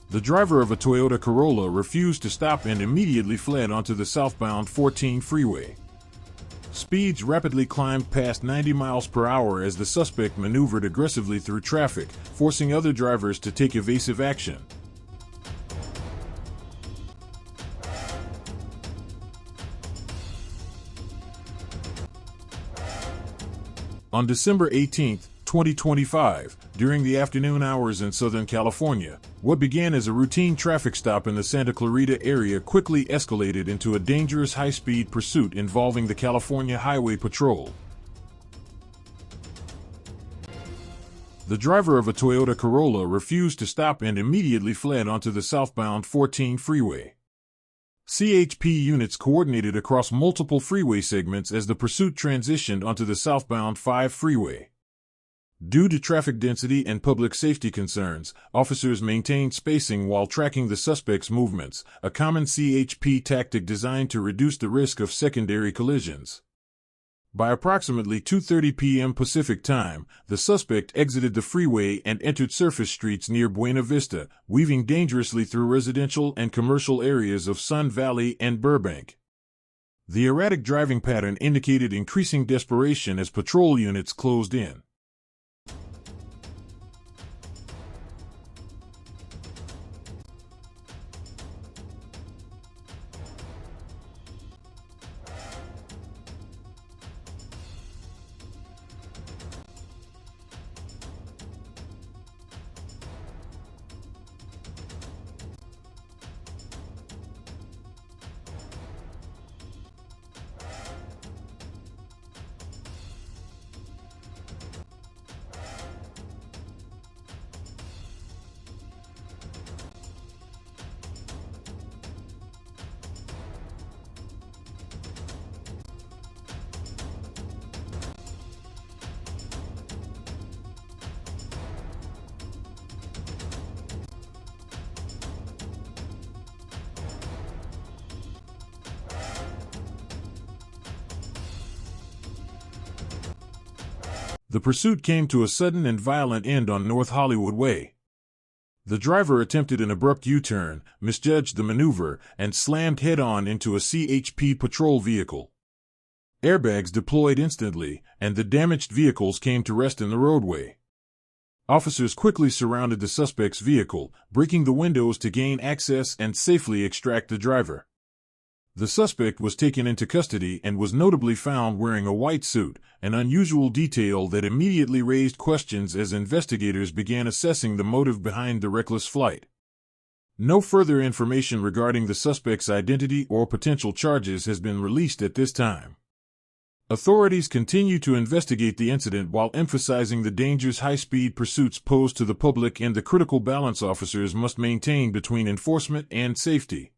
The driver of a Toyota Corolla refused to stop and immediately fled onto the southbound 14 freeway. Speeds rapidly climbed past 90 miles per hour as the suspect maneuvered aggressively through traffic, forcing other drivers to take evasive action. On December 18, 2025, during the afternoon hours in Southern California, what began as a routine traffic stop in the Santa Clarita area quickly escalated into a dangerous high-speed pursuit involving the California Highway Patrol. The driver of a Toyota Corolla refused to stop and immediately fled onto the southbound 14 freeway. CHP units coordinated across multiple freeway segments as the pursuit transitioned onto the southbound 5 freeway. Due to traffic density and public safety concerns, officers maintained spacing while tracking the suspect's movements, a common CHP tactic designed to reduce the risk of secondary collisions. By approximately 2:30 p.m. Pacific Time, the suspect exited the freeway and entered surface streets near Buena Vista, weaving dangerously through residential and commercial areas of Sun Valley and Burbank. The erratic driving pattern indicated increasing desperation as patrol units closed in. The pursuit came to a sudden and violent end on North Hollywood Way. The driver attempted an abrupt U-turn, misjudged the maneuver, and slammed head-on into a CHP patrol vehicle. Airbags deployed instantly, and the damaged vehicles came to rest in the roadway. Officers quickly surrounded the suspect's vehicle, breaking the windows to gain access and safely extract the driver. The suspect was taken into custody and was notably found wearing a white suit, an unusual detail that immediately raised questions as investigators began assessing the motive behind the reckless flight. No further information regarding the suspect's identity or potential charges has been released at this time. Authorities continue to investigate the incident while emphasizing the dangers high-speed pursuits pose to the public and the critical balance officers must maintain between enforcement and safety.